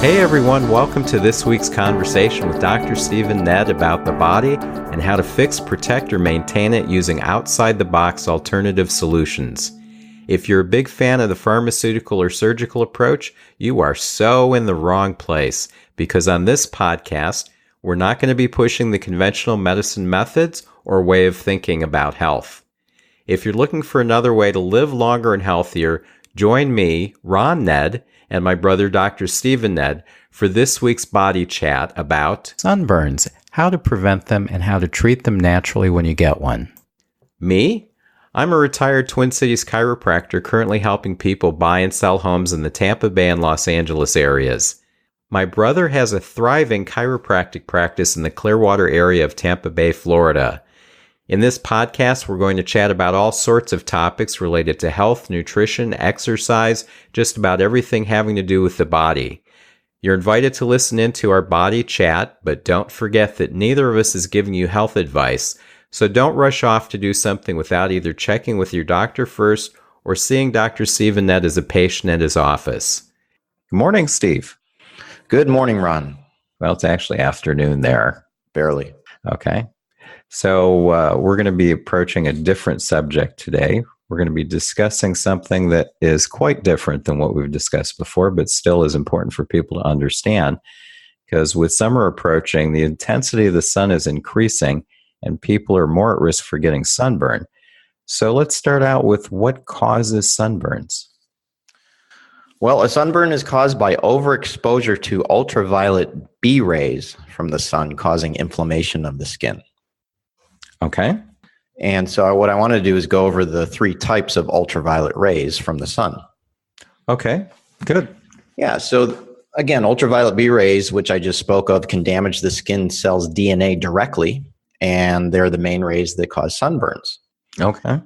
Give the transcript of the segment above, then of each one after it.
Hey everyone, welcome to this week's conversation with Dr. Stephen Nedd about the body and how to fix, protect, or maintain it using outside-the-box alternative solutions. If you're a big fan of the pharmaceutical or surgical approach, you are so in the wrong place, because on this podcast, we're not going to be pushing the conventional medicine methods or way of thinking about health. If you're looking for another way to live longer and healthier, join me, Ron Nedd, and my brother Dr. Stephen Nedd for this week's body chat about sunburns, how to prevent them, and how to treat them naturally when you get one. Me? I'm a retired Twin Cities chiropractor currently helping people buy and sell homes in the Tampa Bay and Los Angeles areas. My brother has a thriving chiropractic practice in the Clearwater area of Tampa Bay, Florida. In this podcast, we're going to chat about all sorts of topics related to health, nutrition, exercise, just about everything having to do with the body. You're invited to listen in to our body chat, but don't forget that neither of us is giving you health advice, so don't rush off to do something without either checking with your doctor first or seeing Dr. Stephen Nedd as a patient at his office. Good morning, Steve. Good morning, Ron. Well, it's actually afternoon there. Barely. Okay. So we're going to be approaching a different subject today. We're going to be discussing something that is quite different than what we've discussed before, but still is important for people to understand. Because with summer approaching, the intensity of the sun is increasing and people are more at risk for getting sunburn. So let's start out with what causes sunburns. Well, a sunburn is caused by overexposure to ultraviolet B rays from the sun, causing inflammation of the skin. Okay. And so what I want to do is go over the three types of ultraviolet rays from the sun. Okay, good. Yeah, so again, ultraviolet B rays, which I just spoke of, can damage the skin cells' DNA directly, and they're the main rays that cause sunburns. Okay.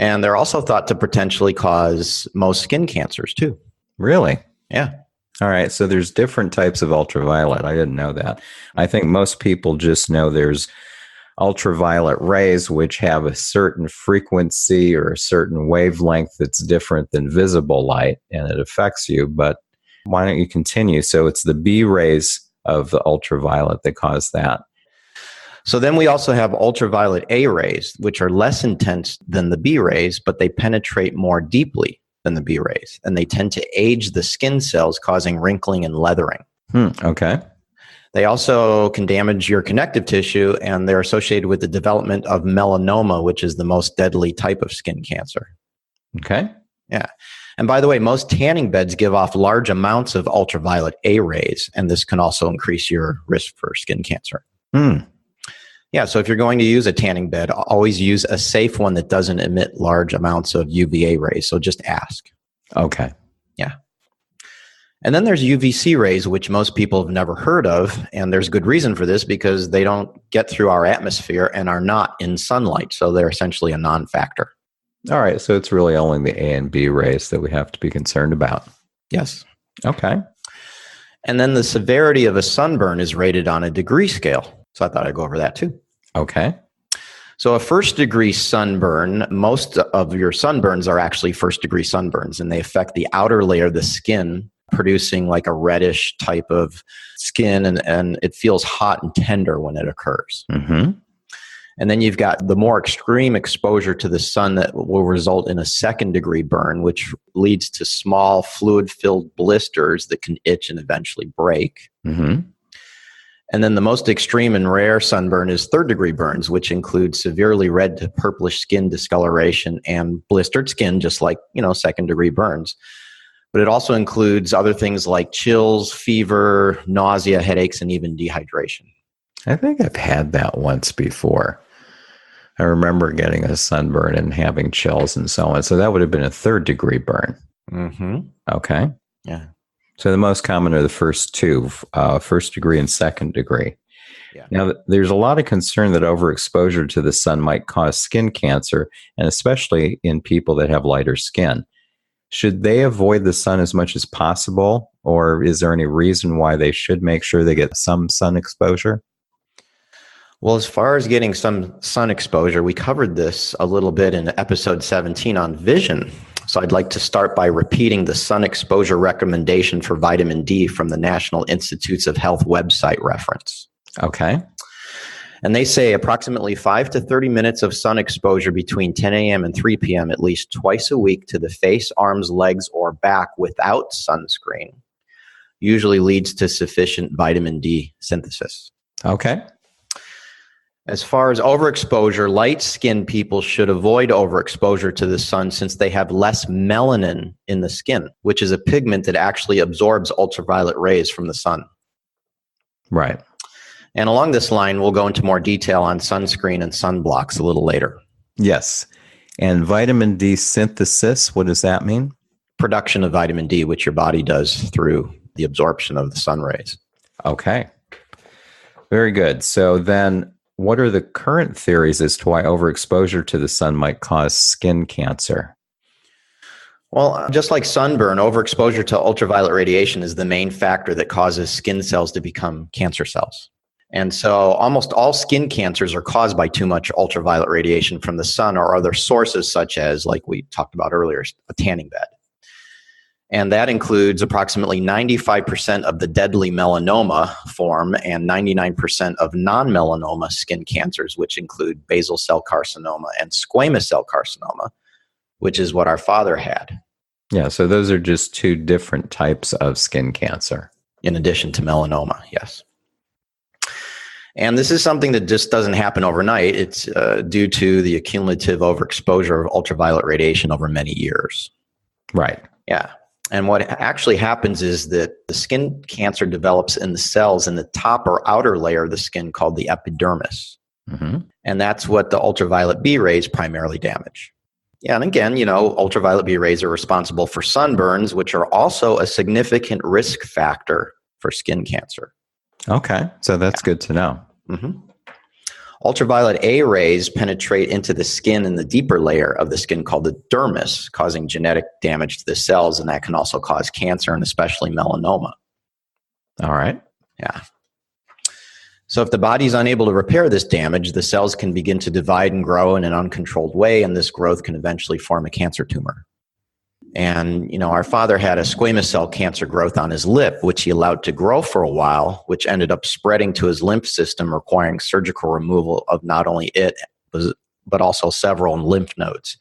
And they're also thought to potentially cause most skin cancers too. Really? Yeah. All right, so there's different types of ultraviolet. I didn't know that. I think most people just know there's ultraviolet rays, which have a certain frequency or a certain wavelength that's different than visible light, and it affects you. But why don't you continue? So it's the B rays of the ultraviolet that cause that. So then we also have ultraviolet A rays, which are less intense than the B rays, but they penetrate more deeply than the B rays, and they tend to age the skin cells, causing wrinkling and leathering. Okay. They also can damage your connective tissue, and they're associated with the development of melanoma, which is the most deadly type of skin cancer. Okay. Yeah. And by the way, most tanning beds give off large amounts of ultraviolet A rays, and this can also increase your risk for skin cancer. Yeah, so if you're going to use a tanning bed, always use a safe one that doesn't emit large amounts of UVA rays. So just ask. Okay. Yeah. And then there's UVC rays, which most people have never heard of. And there's good reason for this because they don't get through our atmosphere and are not in sunlight. So they're essentially a non-factor. All right. So it's really only the A and B rays that we have to be concerned about. Yes. Okay. And then the severity of a sunburn is rated on a degree scale. So I thought I'd go over that too. Okay. So a first degree sunburn, most of your sunburns are actually first degree sunburns, and they affect the outer layer of the skin, producing like a reddish type of skin, and it feels hot and tender when it occurs. Mm-hmm. And then you've got the more extreme exposure to the sun that will result in a second degree burn, which leads to small fluid-filled blisters that can itch and eventually break. Mm-hmm. And then the most extreme and rare sunburn is third degree burns, which include severely red to purplish skin discoloration and blistered skin, just like, second degree burns. But it also includes other things like chills, fever, nausea, headaches, and even dehydration. I think I've had that once before. I remember getting a sunburn and having chills and so on. So that would have been a third degree burn. Mm-hmm. Okay. Yeah. So the most common are the first two, first degree and second degree. Yeah. Now, there's a lot of concern that overexposure to the sun might cause skin cancer, and especially in people that have lighter skin. Should they avoid the sun as much as possible, or is there any reason why they should make sure they get some sun exposure? Well, as far as getting some sun exposure, we covered this a little bit in episode 17 on vision. So I'd like to start by repeating the sun exposure recommendation for vitamin D from the National Institutes of Health website reference. Okay. And they say approximately 5 to 30 minutes of sun exposure between 10 a.m. and 3 p.m. at least twice a week to the face, arms, legs, or back without sunscreen usually leads to sufficient vitamin D synthesis. Okay. As far as overexposure, light-skinned people should avoid overexposure to the sun since they have less melanin in the skin, which is a pigment that actually absorbs ultraviolet rays from the sun. Right. And along this line, we'll go into more detail on sunscreen and sunblocks a little later. Yes. And vitamin D synthesis, what does that mean? Production of vitamin D, which your body does through the absorption of the sun rays. Okay. Very good. So then what are the current theories as to why overexposure to the sun might cause skin cancer? Well, just like sunburn, overexposure to ultraviolet radiation is the main factor that causes skin cells to become cancer cells. And so almost all skin cancers are caused by too much ultraviolet radiation from the sun or other sources such as, like we talked about earlier, a tanning bed. And that includes approximately 95% of the deadly melanoma form and 99% of non-melanoma skin cancers, which include basal cell carcinoma and squamous cell carcinoma, which is what our father had. Yeah, so those are just two different types of skin cancer. In addition to melanoma, yes. And this is something that just doesn't happen overnight. It's due to the accumulative overexposure of ultraviolet radiation over many years. Right. Yeah. And what actually happens is that the skin cancer develops in the cells in the top or outer layer of the skin called the epidermis. Mm-hmm. And that's what the ultraviolet B rays primarily damage. Yeah, and again, ultraviolet B rays are responsible for sunburns, which are also a significant risk factor for skin cancer. Okay, so that's good to know. Mm-hmm. Ultraviolet A rays penetrate into the skin in the deeper layer of the skin called the dermis, causing genetic damage to the cells, and that can also cause cancer and especially melanoma. All right. Yeah. So if the body is unable to repair this damage, the cells can begin to divide and grow in an uncontrolled way, and this growth can eventually form a cancer tumor. And, our father had a squamous cell cancer growth on his lip, which he allowed to grow for a while, which ended up spreading to his lymph system, requiring surgical removal of not only it, but also several lymph nodes.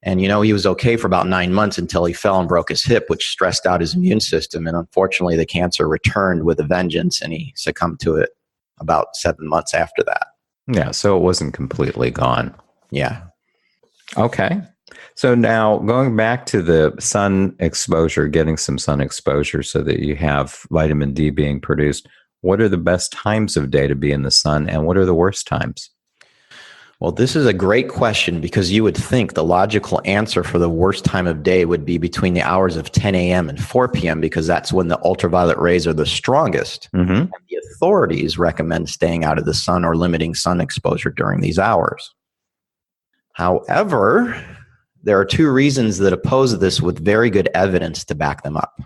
And, he was okay for about 9 months until he fell and broke his hip, which stressed out his immune system. And unfortunately, the cancer returned with a vengeance, and he succumbed to it about 7 months after that. Yeah, so it wasn't completely gone. Yeah. Okay. So now going back to the sun exposure, getting some sun exposure so that you have vitamin D being produced, what are the best times of day to be in the sun and what are the worst times? Well, this is a great question because you would think the logical answer for the worst time of day would be between the hours of 10 a.m. and 4 p.m. because that's when the ultraviolet rays are the strongest. Mm-hmm. And the authorities recommend staying out of the sun or limiting sun exposure during these hours. However, there are two reasons that oppose this with very good evidence to back them up.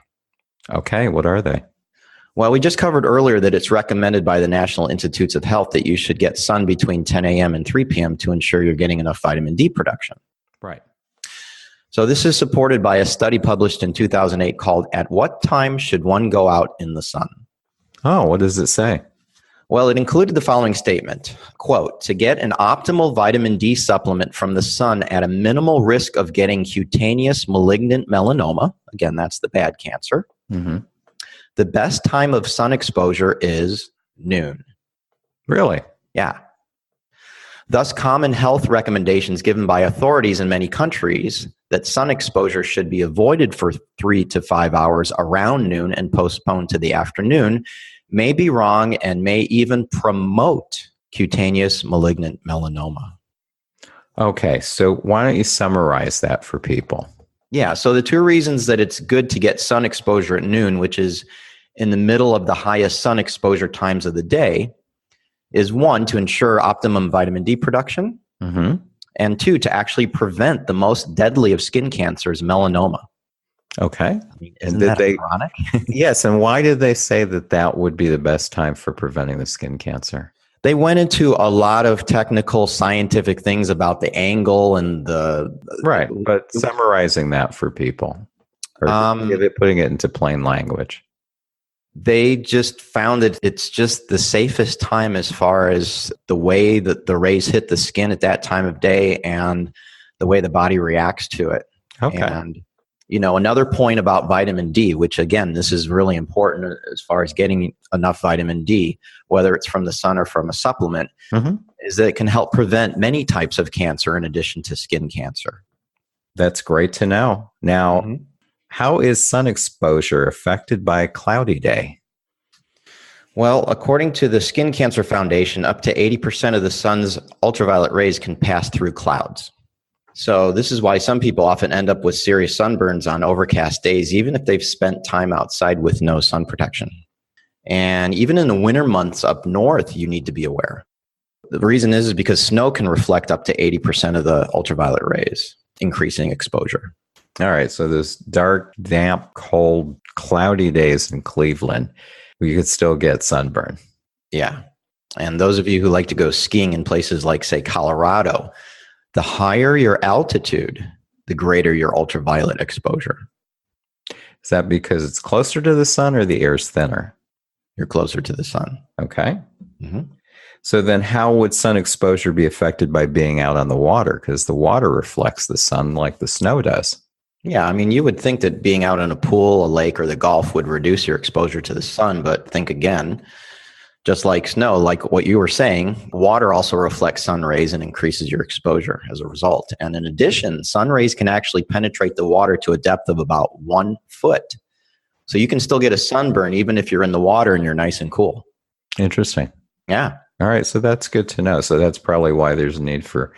Okay, what are they? Well, we just covered earlier that it's recommended by the National Institutes of Health that you should get sun between 10 a.m. and 3 p.m. to ensure you're getting enough vitamin D production. Right. So this is supported by a study published in 2008 called At What Time Should One Go Out in the Sun? Oh, what does it say? Well, it included the following statement, quote, to get an optimal vitamin D supplement from the sun at a minimal risk of getting cutaneous malignant melanoma, again, that's the bad cancer, Mm-hmm. the best time of sun exposure is noon. Really? Yeah. Thus, common health recommendations given by authorities in many countries that sun exposure should be avoided for 3 to 5 hours around noon and postponed to the afternoon may be wrong and may even promote cutaneous malignant melanoma. Okay, so why don't you summarize that for people? Yeah, so the two reasons that it's good to get sun exposure at noon, which is in the middle of the highest sun exposure times of the day, is one, to ensure optimum vitamin D production, Mm-hmm. and two, to actually prevent the most deadly of skin cancers, melanoma. Okay. I mean, isn't that ironic? Yes, and why did they say that that would be the best time for preventing the skin cancer? They went into a lot of technical scientific things about the angle and Right, but summarizing that for people, or putting it into plain language. They just found that it's just the safest time as far as the way that the rays hit the skin at that time of day and the way the body reacts to it. Okay. And, another point about vitamin D, which again, this is really important as far as getting enough vitamin D, whether it's from the sun or from a supplement, is that it can help prevent many types of cancer in addition to skin cancer. That's great to know. Now, how is sun exposure affected by a cloudy day? Well, according to the Skin Cancer Foundation, up to 80% of the sun's ultraviolet rays can pass through clouds. So this is why some people often end up with serious sunburns on overcast days, even if they've spent time outside with no sun protection. And even in the winter months up north, you need to be aware. The reason is because snow can reflect up to 80% of the ultraviolet rays, increasing exposure. All right. So those dark, damp, cold, cloudy days in Cleveland, we could still get sunburn. Yeah. And those of you who like to go skiing in places like, say, Colorado, the higher your altitude, the greater your ultraviolet exposure. Is that because it's closer to the sun or the air's thinner? You're closer to the sun. Okay. So then how would sun exposure be affected by being out on the water? Because the water reflects the sun like the snow does. Yeah, I mean, you would think that being out in a pool, a lake, or the Gulf would reduce your exposure to the sun, but think again, just like snow, like what you were saying, water also reflects sun rays and increases your exposure as a result. And in addition, sun rays can actually penetrate the water to a depth of about 1 foot. So you can still get a sunburn even if you're in the water and you're nice and cool. Interesting. Yeah. All right, so that's good to know. So that's probably why there's a need for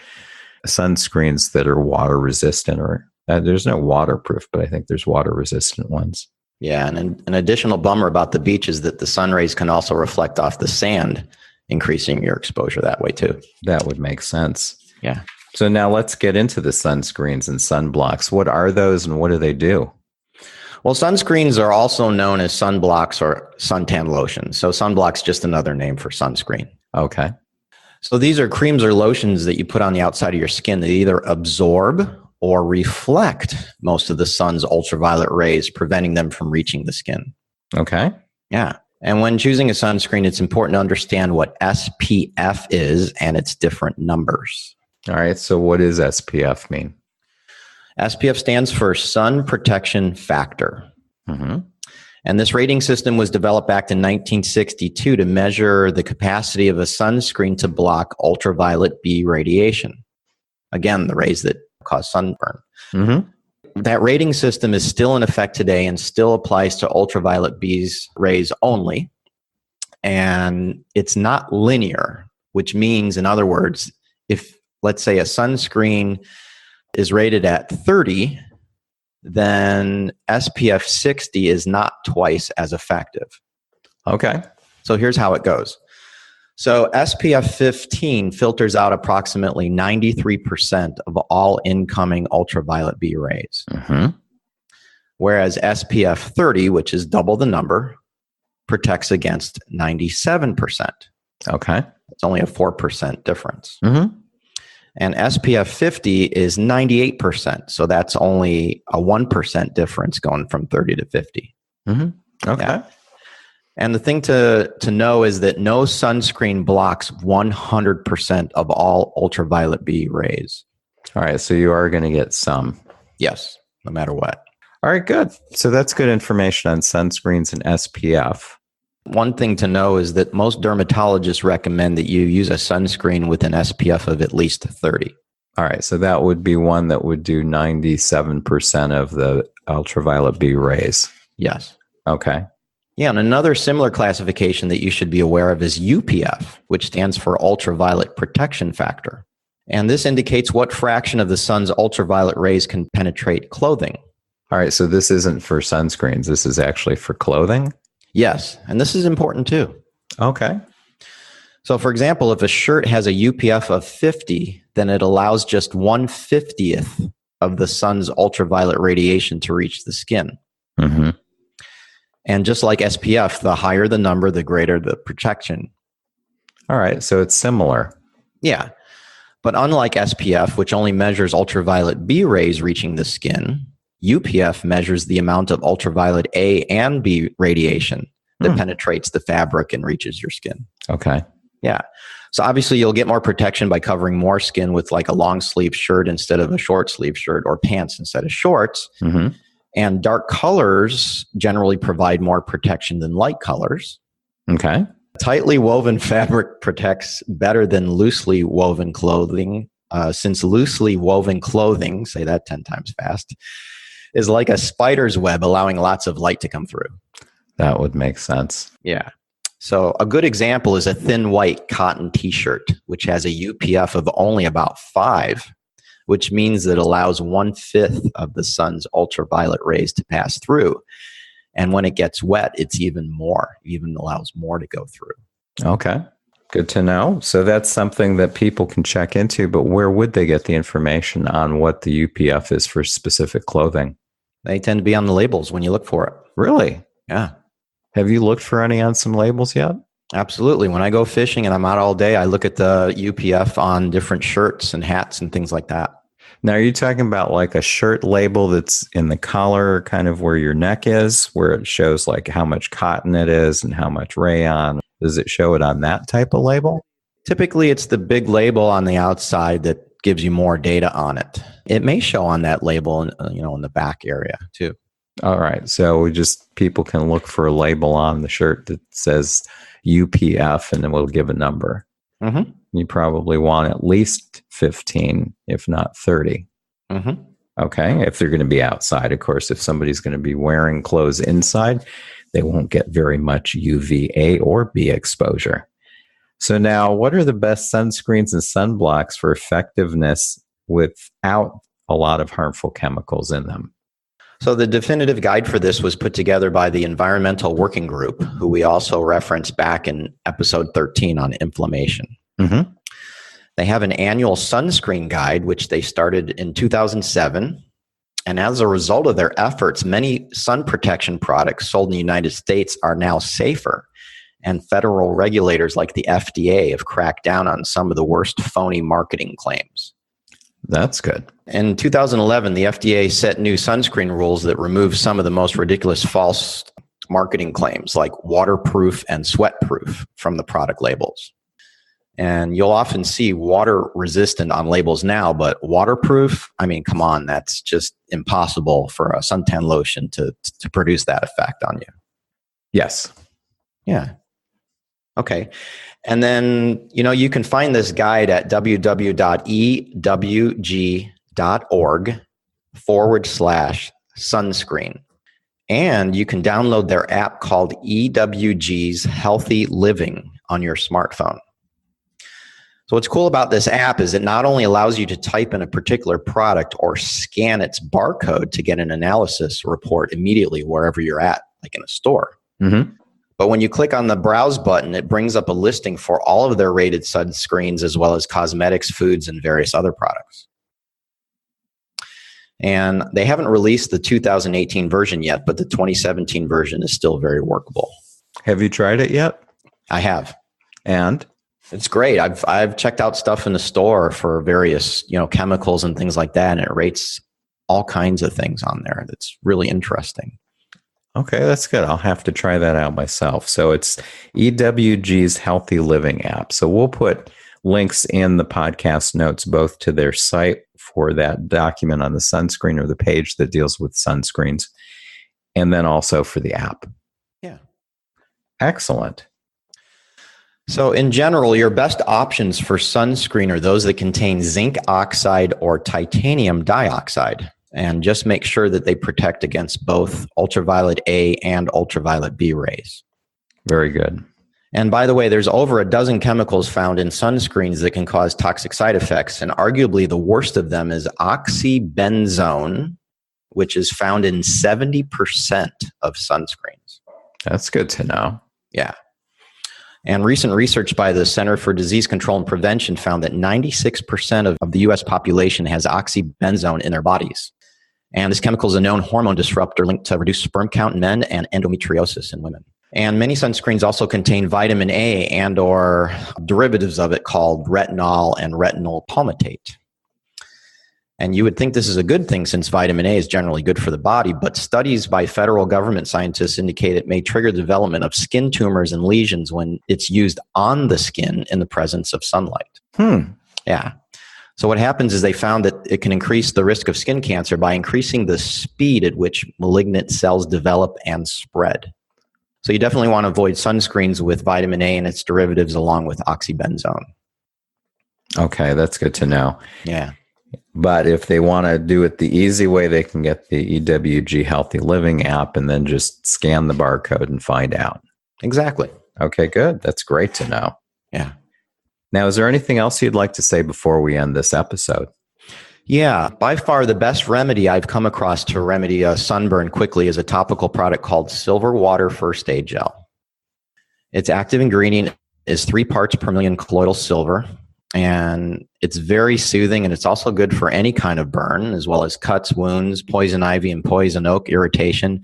sunscreens that are water resistant, or there's no waterproof, but I think there's water resistant ones. Yeah, and an additional bummer about the beach is that the sun rays can also reflect off the sand, increasing your exposure that way too. That would make sense. Yeah. So now let's get into the sunscreens and sunblocks. What are those and what do they do? Well, sunscreens are also known as sunblocks or suntan lotion. So sunblock's just another name for sunscreen. Okay. So these are creams or lotions that you put on the outside of your skin that either absorb or reflect most of the sun's ultraviolet rays, preventing them from reaching the skin. Okay. Yeah. And when choosing a sunscreen, it's important to understand what SPF is and its different numbers. All right. So what does SPF mean? SPF stands for Sun Protection Factor. And this rating system was developed back in 1962 to measure the capacity of a sunscreen to block ultraviolet B radiation. Again, the rays that cause sunburn. That rating system is still in effect today and still applies to ultraviolet B's rays only. And it's not linear, which means, in other words, if, let's say, a sunscreen is rated at 30, then SPF 60 is not twice as effective. Okay. So here's how it goes. So SPF 15 filters out approximately 93% of all incoming ultraviolet B rays. Whereas SPF 30, which is double the number, protects against 97%. Okay. It's only a 4% difference. And SPF 50 is 98%. So that's only a 1% difference going from 30 to 50. Okay. Yeah. And the thing to know is that no sunscreen blocks 100% of all ultraviolet B rays. All right. So you are going to get some. Yes, no matter what. All right, good. So that's good information on sunscreens and SPF. One thing to know is that most dermatologists recommend that you use a sunscreen with an SPF of at least 30. All right. So that would be one that would do 97% of the ultraviolet B rays. Yes. Okay. Yeah, and another similar classification that you should be aware of is UPF, which stands for ultraviolet protection factor. And this indicates what fraction of the sun's ultraviolet rays can penetrate clothing. All right. So this isn't for sunscreens. This is actually for clothing? Yes, and this is important too. Okay. So for example, if a shirt has a UPF of 50, then it allows just 1/50th of the sun's ultraviolet radiation to reach the skin. And just like SPF, the higher the number, the greater the protection. All right, so it's similar. Yeah. But unlike SPF, which only measures ultraviolet B rays reaching the skin, UPF measures the amount of ultraviolet A and B radiation that penetrates the fabric and reaches your skin. Okay. Yeah. So obviously you'll get more protection by covering more skin with like a long sleeve shirt instead of a short sleeve shirt, or pants instead of shorts. Mm-hmm. And dark colors generally provide more protection than light colors. Okay. Tightly woven fabric protects better than loosely woven clothing, since loosely woven clothing, say that 10 times fast, is like a spider's web, allowing lots of light to come through. That would make sense. Yeah. So a good example is a thin white cotton t-shirt, which has a UPF of only about 5, which means that it allows 1/5 of the sun's ultraviolet rays to pass through. And when it gets wet, it's even allows more to go through. Okay. Good to know. So that's something that people can check into, but where would they get the information on what the UPF is for specific clothing? They tend to be on the labels when you look for it. Really? Yeah. Have you looked for any on some labels yet? Absolutely. When I go fishing and I'm out all day, I look at the UPF on different shirts and hats and things like that. Now, are you talking about like a shirt label that's in the collar, kind of where your neck is, where it shows like how much cotton it is and how much rayon? Does it show it on that type of label? Typically, it's the big label on the outside that gives you more data on it. It may show on that label, in the back area too. All right. So people can look for a label on the shirt that says UPF and then we'll give a number. Mm-hmm. You probably want at least 15, if not 30. Mm-hmm. Okay. If they're going to be outside, of course, if somebody's going to be wearing clothes inside, they won't get very much UVA or B exposure. So now, what are the best sunscreens and sunblocks for effectiveness without a lot of harmful chemicals in them? So the definitive guide for this was put together by the Environmental Working Group, who we also referenced back in episode 13 on inflammation. Mm-hmm. They have an annual sunscreen guide, which they started in 2007. And as a result of their efforts, many sun protection products sold in the United States are now safer. And federal regulators like the FDA have cracked down on some of the worst phony marketing claims. That's good. In 2011, the FDA set new sunscreen rules that remove some of the most ridiculous false marketing claims like waterproof and sweatproof from the product labels. And you'll often see water resistant on labels now, but waterproof, I mean, come on, that's just impossible for a suntan lotion to produce that effect on you. Yes. Yeah. Okay. And then, you can find this guide at www.ewg.org/sunscreen. And you can download their app called EWG's Healthy Living on your smartphone. So what's cool about this app is it not only allows you to type in a particular product or scan its barcode to get an analysis report immediately wherever you're at, like in a store. Mm-hmm. But when you click on the browse button, it brings up a listing for all of their rated sunscreens, as well as cosmetics, foods, and various other products. And they haven't released the 2018 version yet, but the 2017 version is still very workable. Have you tried it yet? I have. And? It's great. I've checked out stuff in the store for various, chemicals and things like that, and it rates all kinds of things on there. That's really interesting. Okay, that's good. I'll have to try that out myself. So it's EWG's Healthy Living app. So we'll put links in the podcast notes, both to their site for that document on the sunscreen or the page that deals with sunscreens, and then also for the app. Yeah. Excellent. So in general, your best options for sunscreen are those that contain zinc oxide or titanium dioxide. And just make sure that they protect against both ultraviolet A and ultraviolet B rays. Very good. And by the way, there's over a dozen chemicals found in sunscreens that can cause toxic side effects. And arguably the worst of them is oxybenzone, which is found in 70% of sunscreens. That's good to know. Yeah. And recent research by the Center for Disease Control and Prevention found that 96% of the U.S. population has oxybenzone in their bodies. And this chemical is a known hormone disruptor linked to reduced sperm count in men and endometriosis in women. And many sunscreens also contain vitamin A and or derivatives of it called retinol and retinol palmitate. And you would think this is a good thing since vitamin A is generally good for the body, but studies by federal government scientists indicate it may trigger the development of skin tumors and lesions when it's used on the skin in the presence of sunlight. Yeah. So what happens is they found that it can increase the risk of skin cancer by increasing the speed at which malignant cells develop and spread. So you definitely want to avoid sunscreens with vitamin A and its derivatives along with oxybenzone. Okay, that's good to know. Yeah. But if they want to do it the easy way, they can get the EWG Healthy Living app and then just scan the barcode and find out. Exactly. Okay, good. That's great to know. Yeah. Now, is there anything else you'd like to say before we end this episode? Yeah, by far the best remedy I've come across to remedy a sunburn quickly is a topical product called Silver Water First Aid Gel. Its active ingredient is 3 parts per million colloidal silver, and it's very soothing, and it's also good for any kind of burn, as well as cuts, wounds, poison ivy and poison oak irritation,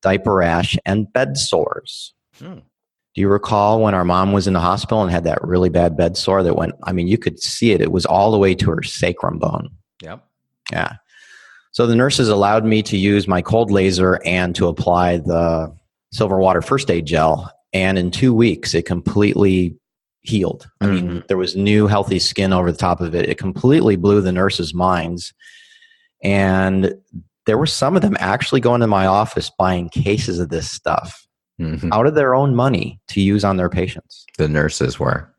diaper rash, and bed sores. Do you recall when our mom was in the hospital and had that really bad bed sore that went, you could see it. It was all the way to her sacrum bone. Yep. Yeah. So the nurses allowed me to use my cold laser and to apply the Silver Water First Aid Gel. And in 2 weeks, it completely healed. There was new healthy skin over the top of it. It completely blew the nurses' minds. And there were some of them actually going to my office buying cases of this stuff out of their own money to use on their patients. The nurses were.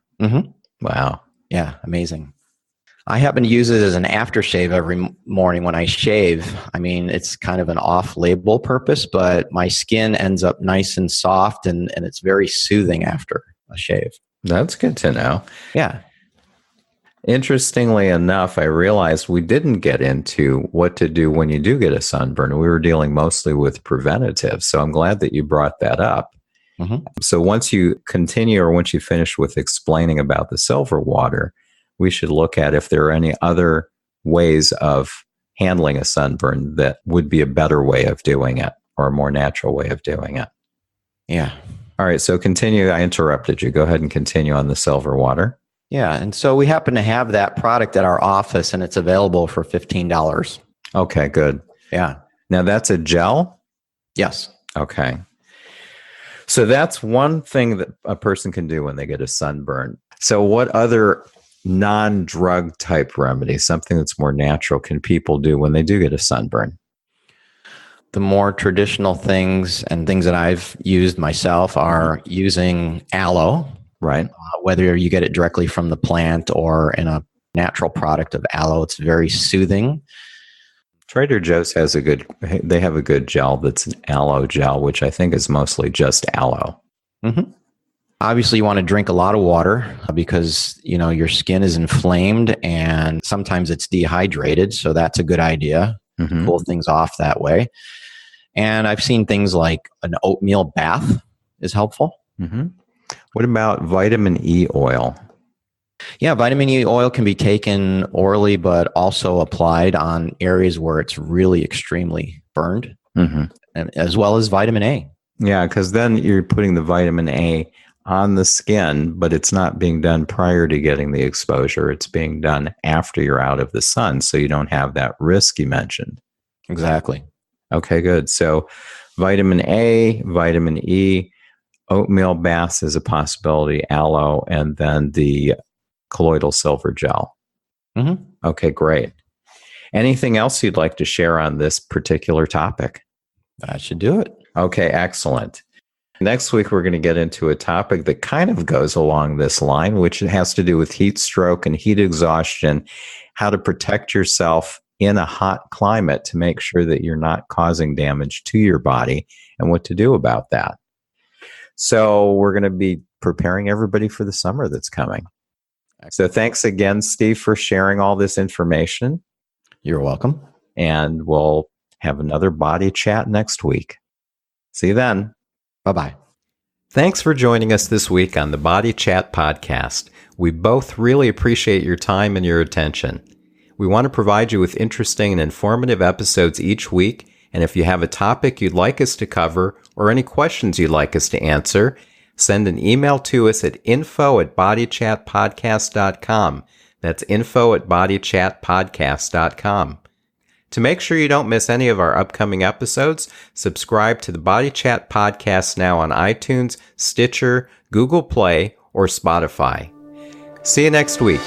Wow. Yeah, amazing. I happen to use it as an aftershave every morning when I shave. It's kind of an off-label purpose, but my skin ends up nice and soft, and it's very soothing after a shave. That's good to know. Yeah. Interestingly enough, I realized we didn't get into what to do when you do get a sunburn. We were dealing mostly with preventative, so I'm glad that you brought that up. So once you continue or once you finish with explaining about the silver water, we should look at if there are any other ways of handling a sunburn that would be a better way of doing it or a more natural way of doing it. Yeah. All right. So continue. I interrupted you. Go ahead and continue on the silver water. Yeah. And so we happen to have that product at our office, and it's available for $15. Okay, good. Yeah. Now that's a gel? Yes. Okay. So that's one thing that a person can do when they get a sunburn. So what other non-drug type remedies, something that's more natural, can people do when they do get a sunburn? The more traditional things and things that I've used myself are using aloe. Right. Whether you get it directly from the plant or in a natural product of aloe, it's very soothing. Trader Joe's has they have a good gel that's an aloe gel, which I think is mostly just aloe. Obviously, you want to drink a lot of water because, your skin is inflamed and sometimes it's dehydrated. So that's a good idea. Cool things off that way. And I've seen things like an oatmeal bath is helpful. What about vitamin E oil? Yeah, vitamin E oil can be taken orally, but also applied on areas where it's really extremely burned, and as well as vitamin A. Yeah, because then you're putting the vitamin A on the skin, but it's not being done prior to getting the exposure. It's being done after you're out of the sun, so you don't have that risk you mentioned. Exactly. Okay, good. So vitamin A, vitamin E, oatmeal baths is a possibility, aloe, and then the colloidal silver gel. Okay, great. Anything else you'd like to share on this particular topic? That should do it. Okay, excellent. Next week, we're going to get into a topic that kind of goes along this line, which has to do with heat stroke and heat exhaustion, how to protect yourself in a hot climate to make sure that you're not causing damage to your body and what to do about that. So we're going to be preparing everybody for the summer that's coming. So thanks again, Steve, for sharing all this information. You're welcome. And we'll have another body chat next week. See you then. Bye-bye. Thanks for joining us this week on the Body Chat podcast. We both really appreciate your time and your attention. We want to provide you with interesting and informative episodes each week, And if you have a topic you'd like us to cover or any questions you'd like us to answer, send an email to us at info@bodychatpodcast.com. That's info@bodychatpodcast.com. To make sure you don't miss any of our upcoming episodes, subscribe to the Body Chat Podcast now on iTunes, Stitcher, Google Play, or Spotify. See you next week.